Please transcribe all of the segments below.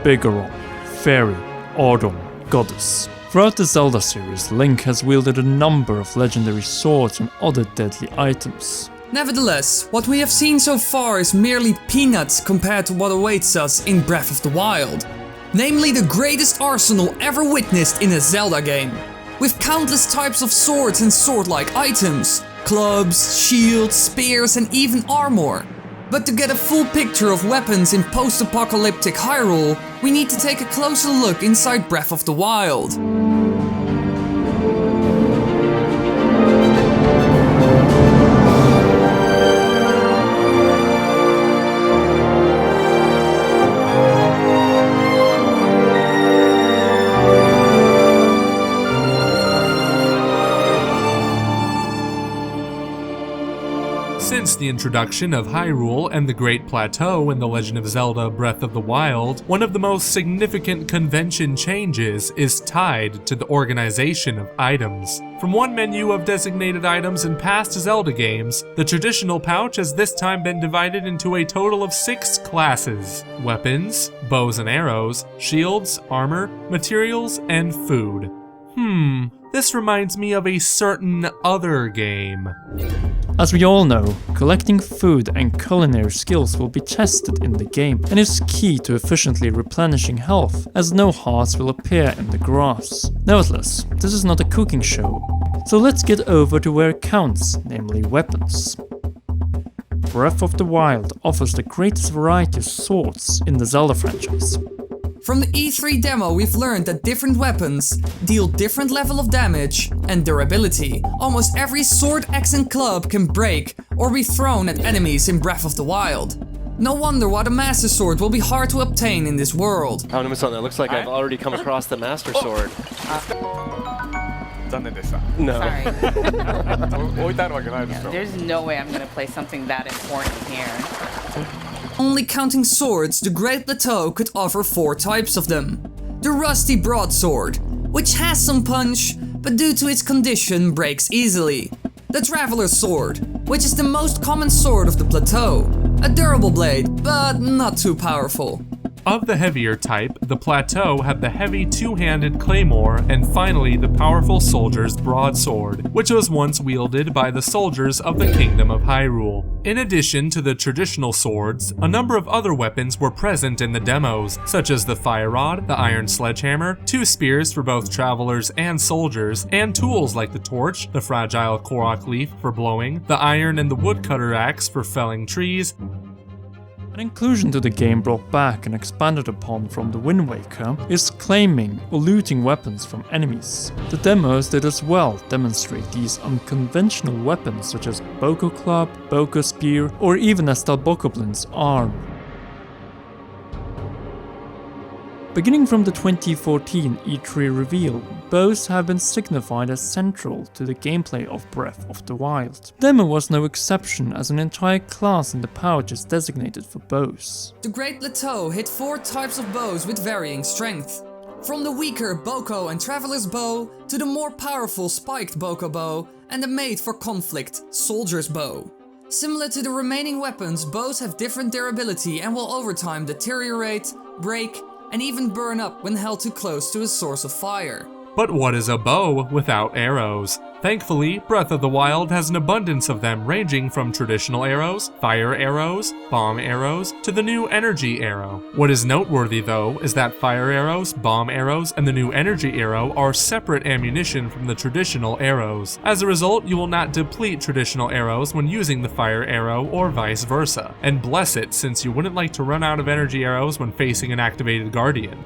Bigoron, Fairy, Ardon, Goddess. Throughout the Zelda series, Link has wielded a number of legendary swords and other deadly items. Nevertheless, what we have seen so far is merely peanuts compared to what awaits us in Breath of the Wild. Namely the greatest arsenal ever witnessed in a Zelda game. With countless types of swords and sword-like items, clubs, shields, spears and even armor. But to get a full picture of weapons in post-apocalyptic Hyrule, we need to take a closer look inside Breath of the Wild. Since the introduction of Hyrule and the Great Plateau in The Legend of Zelda Breath of the Wild, one of the most significant convention changes is tied to the organization of items. From one menu of designated items in past Zelda games, the traditional pouch has this time been divided into a total of 6 classes: weapons, bows and arrows, shields, armor, materials, and food. This reminds me of a certain other game. As we all know, collecting food and culinary skills will be tested in the game and is key to efficiently replenishing health, as no hearts will appear in the grass. Nevertheless, this is not a cooking show, so let's get over to where it counts, namely weapons. Breath of the Wild offers the greatest variety of swords in the Zelda franchise. From the E3 demo we've learned that different weapons deal different level of damage and durability. Almost every sword, axe and club can break or be thrown at enemies in Breath of the Wild. No wonder why the Master Sword will be hard to obtain in this world. It looks like I've already come across the Master Sword. No. Sorry. Yeah, there's no way I'm gonna play something that important here. Only counting swords, the Great Plateau could offer 4 types of them. The Rusty Broadsword, which has some punch, but due to its condition breaks easily. The Traveler's Sword, which is the most common sword of the plateau. A durable blade, but not too powerful. Of the heavier type, the Plateau had the heavy two-handed claymore and finally the powerful soldier's broadsword, which was once wielded by the soldiers of the Kingdom of Hyrule. In addition to the traditional swords, a number of other weapons were present in the demos, such as the Fire Rod, the Iron Sledgehammer, 2 spears for both travelers and soldiers, and tools like the torch, the fragile Korok leaf for blowing, the iron and the woodcutter axe for felling trees. An inclusion to the game brought back and expanded upon from the Wind Waker is claiming or looting weapons from enemies. The demos did as well demonstrate these unconventional weapons such as Boko Club, Boko Spear, or even Estel Bokoblin's arm. Beginning from the 2014 E3 reveal, bows have been signified as central to the gameplay of Breath of the Wild. Demo was no exception, as an entire class in the pouch is designated for bows. The Great Plateau hit 4 types of bows with varying strength. From the weaker Boko and Traveler's Bow, to the more powerful Spiked Boko Bow, and the made for conflict Soldier's Bow. Similar to the remaining weapons, bows have different durability and will over time deteriorate, break, and even burn up when held too close to a source of fire. But what is a bow without arrows? Thankfully, Breath of the Wild has an abundance of them, ranging from traditional arrows, fire arrows, bomb arrows, to the new energy arrow. What is noteworthy though is that fire arrows, bomb arrows, and the new energy arrow are separate ammunition from the traditional arrows. As a result, you will not deplete traditional arrows when using the fire arrow or vice versa. And bless it, since you wouldn't like to run out of energy arrows when facing an activated guardian.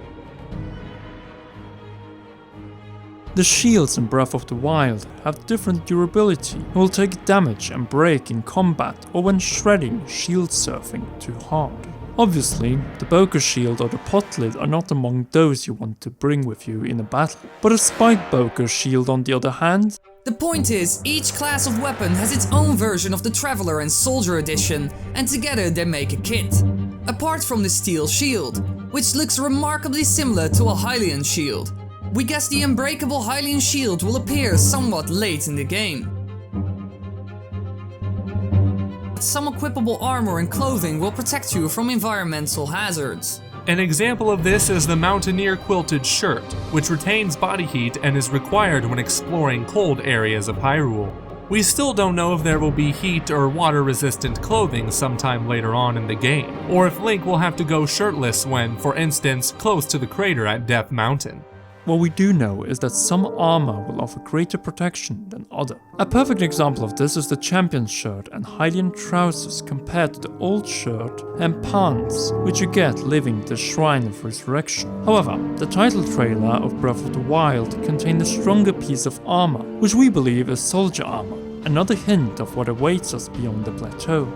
The shields in Breath of the Wild have different durability and will take damage and break in combat or when shredding shield surfing too hard. Obviously, the Boko Shield or the Pot Lid are not among those you want to bring with you in a battle, but a Spiked Boko Shield on the other hand. The point is, each class of weapon has its own version of the Traveler and Soldier edition, and together they make a kit. Apart from the Steel Shield, which looks remarkably similar to a Hylian shield. We guess the unbreakable Hylian shield will appear somewhat late in the game. Some equipable armor and clothing will protect you from environmental hazards. An example of this is the Mountaineer Quilted Shirt, which retains body heat and is required when exploring cold areas of Hyrule. We still don't know if there will be heat or water-resistant clothing sometime later on in the game, or if Link will have to go shirtless when, for instance, close to the crater at Death Mountain. What we do know is that some armor will offer greater protection than other. A perfect example of this is the Champion's shirt and Hylian trousers compared to the old shirt and pants which you get leaving the Shrine of Resurrection. However, the title trailer of Breath of the Wild contained a stronger piece of armor, which we believe is soldier armor, another hint of what awaits us beyond the plateau.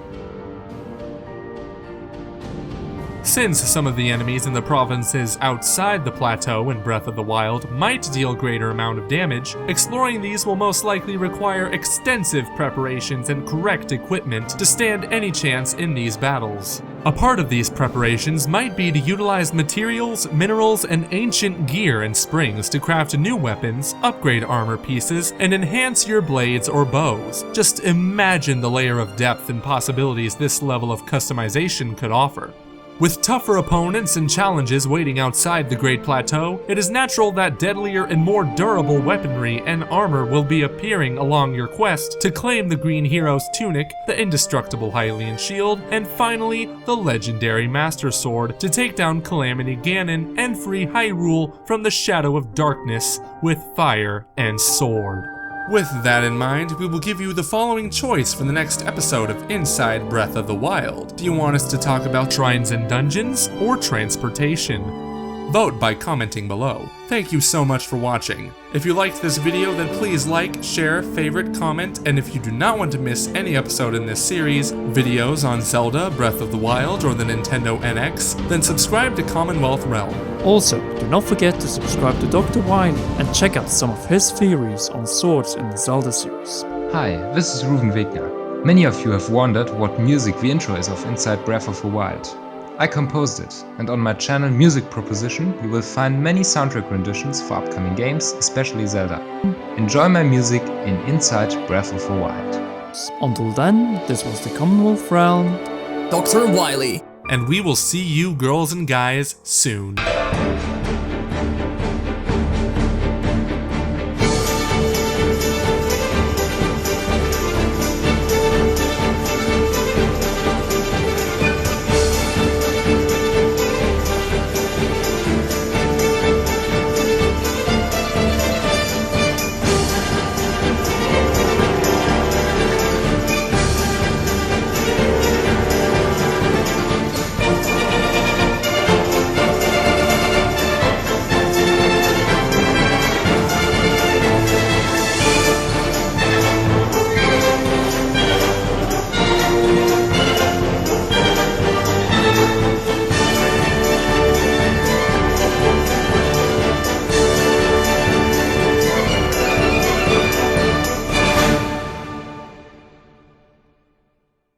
Since some of the enemies in the provinces outside the plateau in Breath of the Wild might deal greater amount of damage, exploring these will most likely require extensive preparations and correct equipment to stand any chance in these battles. A part of these preparations might be to utilize materials, minerals, and ancient gear and springs to craft new weapons, upgrade armor pieces, and enhance your blades or bows. Just imagine the layer of depth and possibilities this level of customization could offer. With tougher opponents and challenges waiting outside the Great Plateau, it is natural that deadlier and more durable weaponry and armor will be appearing along your quest to claim the Green Hero's tunic, the indestructible Hylian shield, and finally, the legendary Master Sword to take down Calamity Ganon and free Hyrule from the shadow of darkness with fire and sword. With that in mind, we will give you the following choice for the next episode of Inside Breath of the Wild. Do you want us to talk about shrines and dungeons, or transportation? Vote by commenting below. Thank you so much for watching. If you liked this video, then please like, share, favorite, comment, and if you do not want to miss any episode in this series, videos on Zelda, Breath of the Wild, or the Nintendo NX, then subscribe to Commonwealth Realm. Also, do not forget to subscribe to Dr. Wily and check out some of his theories on swords in the Zelda series. Hi, this is Ruven Wegner. Many of you have wondered what music the intro is of Inside Breath of the Wild. I composed it, and on my channel Music Proposition you will find many soundtrack renditions for upcoming games, especially Zelda. Enjoy my music in Inside Breath of the Wild. Until then, this was the Commonwealth Realm, Dr. Wily. And we will see you girls and guys soon.